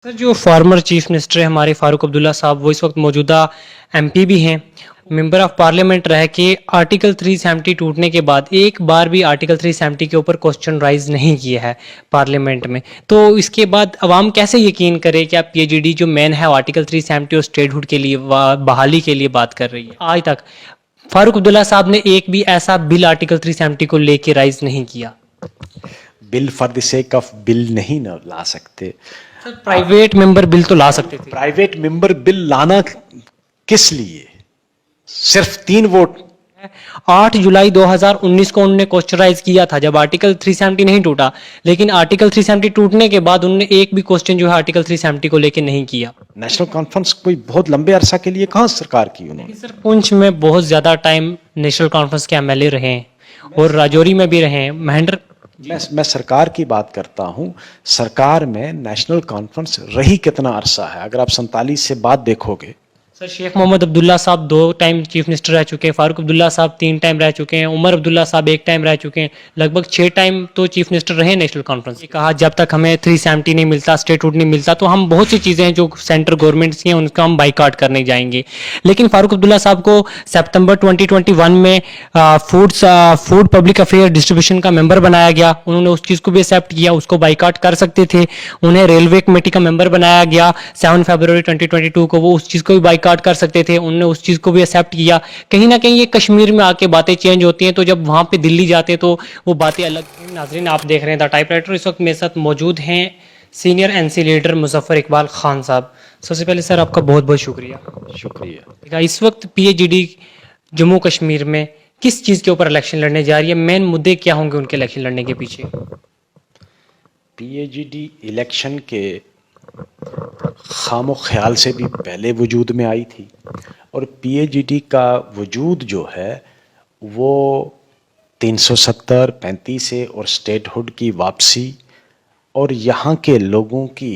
Sir, जो former chief minister है हमारे फारूक अब्दुल्ला साहब, वो इस वक्त मौजूदा एमपी भी हैं, मेंबर ऑफ पार्लियामेंट रह के आर्टिकल 370 टूटने के बाद एक बार भी आर्टिकल 370 के ऊपर क्वेश्चन राइज नहीं किया है पार्लियामेंट में। तो इसके बाद अवाम कैसे यकीन करे कि आप पीएचडी जो मेन है आर्टिकल 370 और स्टेटहुड के लिए बहाली के लिए बात कर रही है। आज तक फारूक अब्दुल्ला साहब ने एक भी ऐसा बिल आर्टिकल 370 को लेके राइज नहीं किया। Bill for the sake of bill नहीं ना ला सकते। सर, प्राइवेट मेंबर बिल तो ला सकते थे। प्राइवेट मेंबर बिल लाना किस लिए? सिर्फ 3 वोट। 8 जुलाई 2019 को उन्होंने क्वेश्चन राइज किया था जब आर्टिकल 370 नहीं टूटा, लेकिन आर्टिकल 370 टूटने के बाद उन्होंने एक भी क्वेश्चन जो है आर्टिकल 370 को लेके नहीं किया। नेशनल कॉन्फ्रेंस कोई बहुत लंबे अरसा के लिए कहां सरकार की उन्होंने। सर, पुंछ में बहुत ज्यादा टाइम नेशनल कॉन्फ्रेंस के एमएलए रहे हैं और राजौरी में भी रहे हैं। महेंद्र, मैं सरकार की बात करता हूं। सरकार में नेशनल कॉन्फ्रेंस रही कितना अरसा है? अगर आप 47 से बाद देखोगे। सर, शेख मोहम्मद अब्दुल्ला साहब 2 टाइम चीफ मिनिस्टर रह चुके हैं, फारूक अब्दुल्ला साहब 3 टाइम रह चुके हैं, उमर अब्दुल्ला साहब 1 टाइम रह चुके हैं, लगभग 6 टाइम तो चीफ मिनिस्टर रहे नेशनल कॉन्फ्रेंस। कहा जब तक हमें 370 नहीं मिलता, स्टेटहुड नहीं मिलता, तो हम बहुत सी चीज़ें हैं जो सेंट्रल गवर्नमेंट की हैं उनका हम बाइकआउट करने जाएंगे। लेकिन फारूक अब्दुल्ला साहब को सितंबर 2021 में फूड पब्लिक अफेयर डिस्ट्रीब्यूशन का मेंबर बनाया गया। उन्होंने उस चीज़ को भी एक्सेप्ट किया, उसको बाइकआउट कर सकते थे। उन्हें रेलवे कमेटी का मेंबर बनाया गया 7 फरवरी 2022 को, वो उस चीज़ को भी बाइकआउट कर सकते थे। उन्होंने उस चीज़ को भी एक्सेप्ट किया। कहीं ना कहीं ये कश्मीर में आके बातें चेंज होती हैं, तो जब वहाँ पे दिल्ली जाते तो वो बातें अलग। नाजरीन, आप देख रहे हैं द टाइपराइटर। इस वक्त मेरे साथ मौजूद हैं senior NC leader Muzaffar Iqbal Khan साहब। सबसे पहले सर आपका बहुत बहुत शुक्रिया। इस वक्त पीएचडी जम्मू कश्मीर में किस चीज़ के ऊपर इलेक्शन लड़ने जा रही है? मेन मुद्दे क्या होंगे उनके इलेक्शन लड़ने के पीछे? पीएचडी इलेक्शन के खामो ख्याल से भी पहले वजूद में आई थी, और पीएचडी का वजूद जो है वो 370, 35 से और स्टेटहुड की वापसी और यहाँ के लोगों की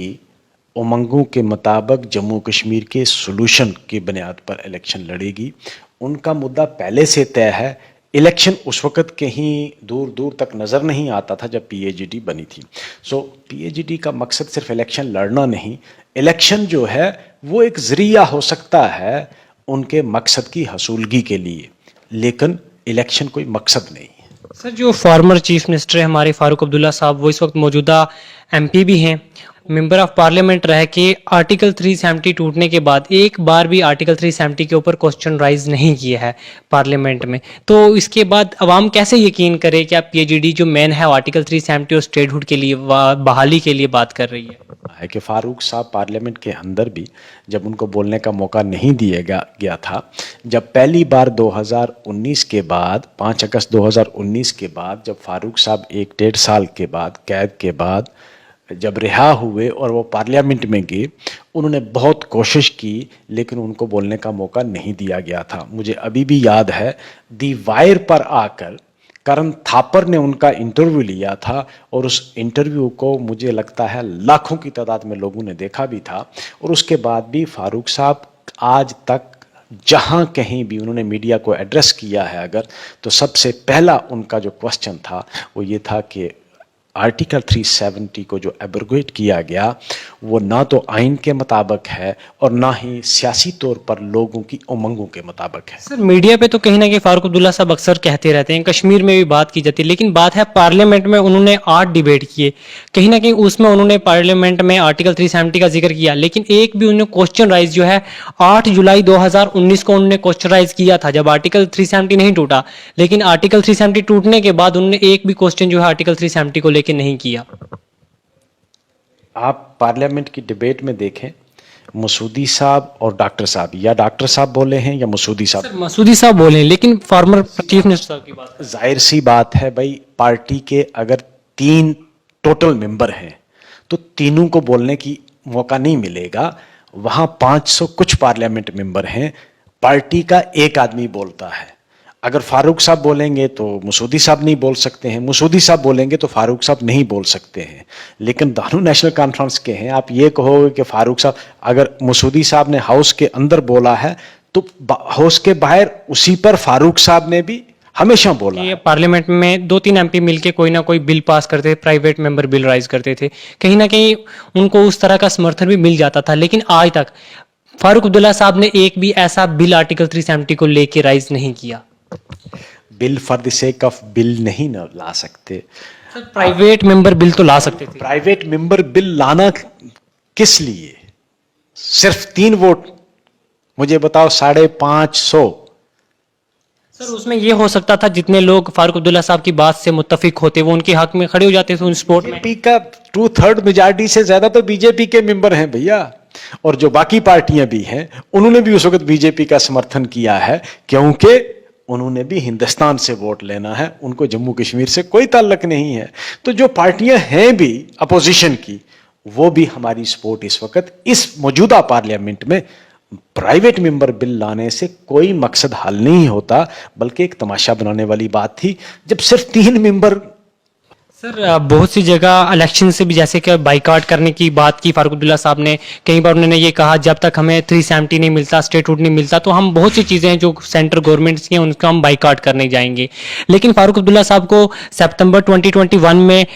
उमंगों के मुताबिक जम्मू कश्मीर के सॉल्यूशन की बुनियाद पर इलेक्शन लड़ेगी। उनका मुद्दा पहले से तय है। इलेक्शन उस वक़्त कहीं दूर दूर तक नज़र नहीं आता था जब पीएचडी बनी थी। सो पीएचडी का मकसद सिर्फ इलेक्शन लड़ना नहीं, इलेक्शन जो है वो एक ज़रिया हो सकता है उनके मकसद की हसूलगी के लिए, लेकिन इलेक्शन कोई मकसद नहीं है। सर, जो फॉर्मर चीफ मिनिस्टर है हमारे फारूक अब्दुल्ला साहब, वो इस वक्त मौजूदा एमपी भी हैं, मेंबर ऑफ पार्लियामेंट रह के आर्टिकल 370 टूटने के बाद एक बार भी आर्टिकल 370 के ऊपर क्वेश्चन राइज नहीं किया है पार्लियामेंट में। तो इसके बाद अवाम कैसे यकीन करे कि आप पीएचडी जो मेन है आर्टिकल 370 और स्टेटहुड के लिए बहाली के लिए बात कर रही है कि फारूक साहब पार्लियामेंट के अंदर भी जब उनको बोलने का मौका नहीं दिया गया था, जब पहली बार 2019 के बाद 5 अगस्त 2019 के बाद जब फारूक साहब 1-1.5 साल के बाद कैद के बाद जब रिहा हुए और वो पार्लियामेंट में गए, उन्होंने बहुत कोशिश की लेकिन उनको बोलने का मौका नहीं दिया गया था। मुझे अभी भी याद है दी वायर पर आकर करण थापर ने उनका इंटरव्यू लिया था, और उस इंटरव्यू को मुझे लगता है लाखों की तादाद में लोगों ने देखा भी था। और उसके बाद भी फारूक साहब आज तक जहाँ कहीं भी उन्होंने मीडिया को एड्रेस किया है अगर, तो सबसे पहला उनका जो क्वेश्चन था वो ये था कि आर्टिकल 370 को जो एब्रोगेट किया गया वो ना तो आइन के मुताबिक है और ना ही सियासी तौर पर लोगों की उमंगों के मुताबिक है। सर, मीडिया पे तो कहीं ना कहीं फारूक अब्दुल्ला साहब अक्सर कहते रहते हैं, कश्मीर में भी बात की जाती है, लेकिन बात है पार्लियामेंट में उन्होंने 8 डिबेट किए, कहीं ना कहीं उसमें उन्होंने पार्लियामेंट में आर्टिकल 370 का जिक्र किया, लेकिन एक भी उन्होंने क्वेश्चन राइज जो है 8 जुलाई 2019 को उन्होंने क्वेश्चन राइज किया था जब आर्टिकल 370 नहीं टूटा, लेकिन आर्टिकल 370 टूटने के बाद उन्होंने एक भी क्वेश्चन जो है आर्टिकल 370 को लेकर नहीं किया। आप पार्लियामेंट की डिबेट में देखें, मसूदी साहब और डॉक्टर साहब, या डॉक्टर साहब बोले हैं या मसूदी साहब। सर, मसूदी साहब बोले, लेकिन फॉर्मर चीफ मिनिस्टर साहब की बात। जाहिर सी बात है भाई, पार्टी के अगर 3 टोटल मेंबर हैं तो तीनों को बोलने की मौका नहीं मिलेगा। वहां 500 कुछ पार्लियामेंट मेंबर हैं, पार्टी का एक आदमी बोलता है। अगर फारूक साहब बोलेंगे तो मसूदी साहब नहीं बोल सकते हैं, मसूदी साहब बोलेंगे तो फारूक साहब नहीं बोल सकते हैं। लेकिन दोनों नेशनल कॉन्फ्रेंस के हैं। आप ये कहोगे कि फारूक साहब, अगर मसूदी साहब ने हाउस के अंदर बोला है तो हाउस के बाहर उसी पर फारूक साहब ने भी हमेशा बोला ये है। पार्लियामेंट में 2-3 एमपी मिलके कोई ना कोई बिल पास करते थे, प्राइवेट मेंबर बिल राइज करते थे, कहीं ना कहीं उनको उस तरह का समर्थन भी मिल जाता था। लेकिन आज तक फारूक अब्दुल्ला साहब ने एक भी ऐसा बिल आर्टिकल 370 को लेके राइज नहीं किया। Bill for the sake of bill नहीं ना ला सकते। सर प्राइवेट मेंबर बिल तो ला सकते थे। प्राइवेट मेंबर बिल लाना किस लिए? सिर्फ 3 वोट, मुझे बताओ 550। सर उसमें ये हो सकता था जितने लोग फारूक अब्दुल्ला साहब की बात से मुत्तफिक होते वो उनके हक में खड़े हो जाते थे उन स्पोर्ट में। बीजेपी का 2/3 मेजॉरिटी से ज्यादा तो बीजेपी के मेंबर हैं भैया, और जो बाकी पार्टियां भी हैं उन्होंने भी उस वक्त बीजेपी का समर्थन किया है, क्योंकि उन्होंने भी हिंदुस्तान से वोट लेना है, उनको जम्मू कश्मीर से कोई ताल्लुक नहीं है। तो जो पार्टियां हैं भी अपोजिशन की, वो भी हमारी सपोर्ट इस वक्त इस मौजूदा पार्लियामेंट में प्राइवेट मेंबर बिल लाने से कोई मकसद हल नहीं होता, बल्कि एक तमाशा बनाने वाली बात थी। जब सिर्फ 3 मेंबर, सर बहुत सी जगह इलेक्शन से भी जैसे कि बाइकआउट करने की बात की फारूक अब्दुल्ला साहब ने, कई बार उन्होंने ये कहा जब तक हमें 370 नहीं मिलता, स्टेटहुड नहीं मिलता, तो हम बहुत सी चीज़ें हैं जो सेंट्रल गवर्नमेंट की हैं उनका हम बाइकआउट करने जाएंगे। लेकिन फारूक अब्दुल्ला साहब को सितंबर 2021 में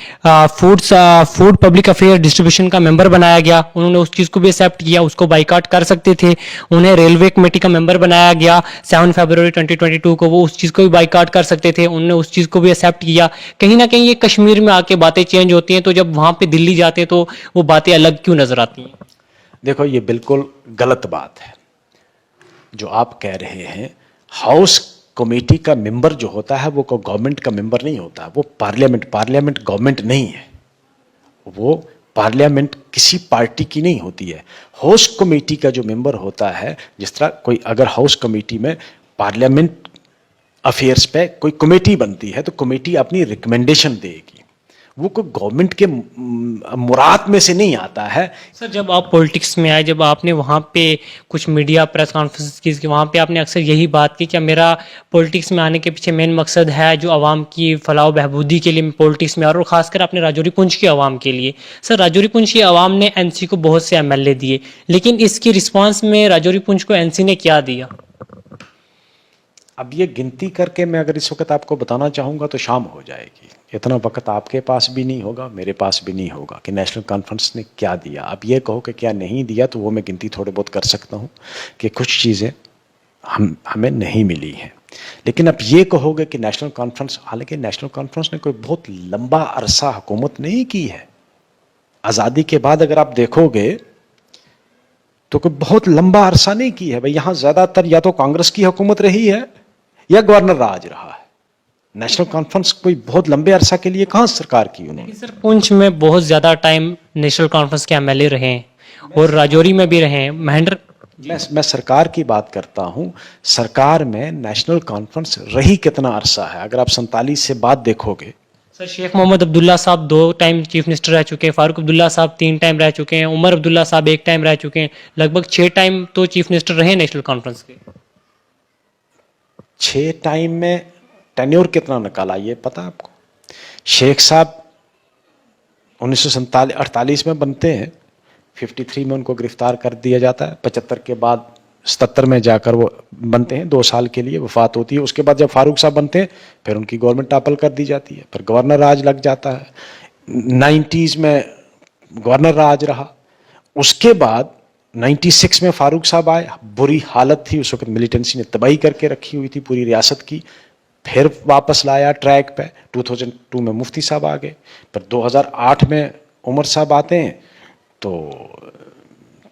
फूड पब्लिक अफेयर डिस्ट्रीब्यूशन का मेंबर बनाया गया, उन्होंने उस चीज़ को भी एक्सेप्ट किया, उसको बाइकआउट कर सकते थे। उन्हें रेलवे कमेटी का मेंबर बनाया गया 7 फरवरी 2022 को, वो उस चीज़ को भी बाइकआउट कर सकते थे, उन्होंने उस चीज़ को भी एक्सेप्ट किया। कहीं ना कहीं ये कश्मीर में आके बातें चेंज होती हैं, तो जब वहां पे दिल्ली जाते हैं तो वो बातें अलग क्यों नजर आती हैं? देखो ये बिल्कुल गलत बात है जो आप कह रहे हैं। हाउस कमेटी का मेंबर जो होता है वो गवर्नमेंट का मेंबर नहीं होता, वो पार्लियामेंट गवर्नमेंट नहीं है, वो पार्लियामेंट किसी पार्टी की नहीं होती है। हाउस कमेटी का जो मेंबर होता है, जिस तरह कोई अगर हाउस कमेटी में पार्लियामेंट अफेयर्स पे कोई कमेटी बनती है तो कमेटी अपनी रिकमेंडेशन देगी, वो कोई गवर्नमेंट के मुराद में से नहीं आता है। सर जब आप पॉलिटिक्स में आए, जब आपने वहाँ पे कुछ मीडिया प्रेस कॉन्फ्रेंस की, वहाँ पे आपने अक्सर यही बात की कि मेरा पॉलिटिक्स में आने के पीछे मेन मकसद है जो आवाम की फलाह बहबूदी के लिए मैं पॉलिटिक्स में आ रहा हूँ, और खासकर अपने राजौरी पुंछ की आवाम के लिए। सर राजौरी पुंछ की आवाम ने एनसी को बहुत से एमएलए दिए, लेकिन इसकी रिस्पॉन्स में राजौरी पुंछ को एनसी ने क्या दिया? अब ये गिनती करके मैं अगर इस वक्त आपको बताना चाहूँगा तो शाम हो जाएगी, इतना वक्त आपके पास भी नहीं होगा, मेरे पास भी नहीं होगा कि नेशनल कॉन्फ्रेंस ने क्या दिया। अब ये कहो कि क्या नहीं दिया, तो वो मैं गिनती थोड़े बहुत कर सकता हूँ कि कुछ चीज़ें हमें नहीं मिली हैं। लेकिन अब ये कहोगे कि नेशनल कॉन्फ्रेंस, हालांकि नेशनल कॉन्फ्रेंस ने कोई बहुत लंबा अरसा हुकूमत नहीं की है। आज़ादी के बाद अगर आप देखोगे तो कोई बहुत लंबा अरसा नहीं की है भाई। यहाँ ज़्यादातर या तो कांग्रेस की हुकूमत रही है या गवर्नर राज रहा है। नेशनल कॉन्फ्रेंस कोई बहुत लंबे अरसा के लिए कहाँ सरकार की उन्होंने। सर पुंछ में बहुत ज़्यादा टाइम नेशनल कॉन्फ्रेंस के एमएलए रहे हैं और राजौरी में भी रहे हैं। महेंद्र, मैं सरकार की बात करता हूँ। सरकार में नेशनल कॉन्फ्रेंस रही कितना अरसा है, अगर आप 47 से बाद देखोगे। सर शेख मोहम्मद अब्दुल्ला साहब 2 टाइम चीफ मिनिस्टर रह चुके हैं, फारूक अब्दुल्ला साहब 3 टाइम रह चुके हैं, उमर अब्दुल्ला साहब 1 टाइम रह चुके हैं, लगभग 6 टाइम तो चीफ मिनिस्टर रहे नेशनल कॉन्फ्रेंस के। 6 टाइम में टेन्योर कितना निकाला ये पता आपको? शेख साहब 1948 में बनते हैं, 53 में उनको गिरफ्तार कर दिया जाता है, 75 के बाद 77 में जाकर वो बनते हैं, 2 साल के लिए वफात होती है। उसके बाद जब फारूक साहब बनते हैं फिर उनकी गवर्नमेंट टॉपल कर दी जाती है, फिर गवर्नर राज लग जाता है। 90s में गवर्नर राज रहा, उसके बाद 96 में फारूक साहब आए, बुरी हालत थी उस वक्त, मिलिटेंसी ने तबाही करके रखी हुई थी पूरी रियासत की, फिर वापस लाया ट्रैक पे। 2002 में मुफ्ती साहब आ गए, फिर 2008 में उमर साहब आते हैं, तो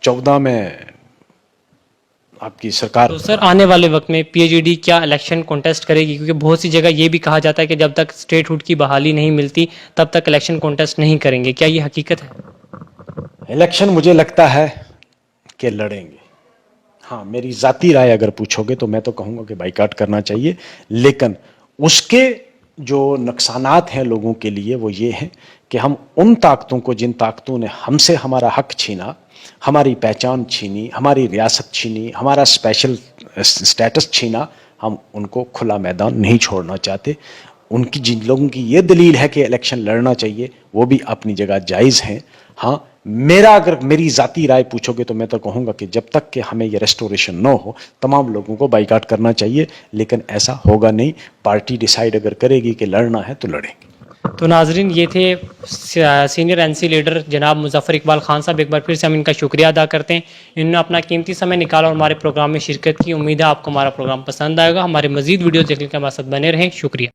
14 में आपकी सरकार। तो सर आने वाले वक्त में पीएचईडी क्या इलेक्शन कॉन्टेस्ट करेगी? क्योंकि बहुत सी जगह ये भी कहा जाता है कि जब तक स्टेटहुड की बहाली नहीं मिलती तब तक इलेक्शन कॉन्टेस्ट नहीं करेंगे, क्या ये हकीकत है? इलेक्शन मुझे लगता है कि लड़ेंगे। हाँ, मेरी ज़ाती राय अगर पूछोगे तो मैं तो कहूँगा कि बाइकाट करना चाहिए, लेकिन उसके जो नुकसानात हैं लोगों के लिए वो ये हैं कि हम उन ताकतों को, जिन ताकतों ने हमसे हमारा हक छीना, हमारी पहचान छीनी, हमारी रियासत छीनी, हमारा स्पेशल स्टेटस छीना, हम उनको खुला मैदान नहीं छोड़ना चाहते। उनकी जिन लोगों की ये दलील है कि इलेक्शन लड़ना चाहिए वो भी अपनी जगह जायज़ हैं। हाँ, मेरा अगर मेरी ज़ाती राय पूछोगे तो मैं तो कहूँगा कि जब तक कि हमें ये रेस्टोरेशन न हो तमाम लोगों को बाइकाट करना चाहिए, लेकिन ऐसा होगा नहीं। पार्टी डिसाइड अगर करेगी कि लड़ना है तो लड़ेंगे। तो नाजरीन, ये थे सीनियर एनसी लीडर जनाब मुजफ्फर इकबाल खान साहब। एक बार फिर से हम इनका शुक्रिया अदा करते हैं, इन्होंने अपना कीमती समय निकाला और हमारे प्रोग्राम में शिरकत की। उम्मीद है आपको हमारा प्रोग्राम पसंद आएगा। हमारे मजीद वीडियो देखने के हमारे साथ बने रहें। शुक्रिया।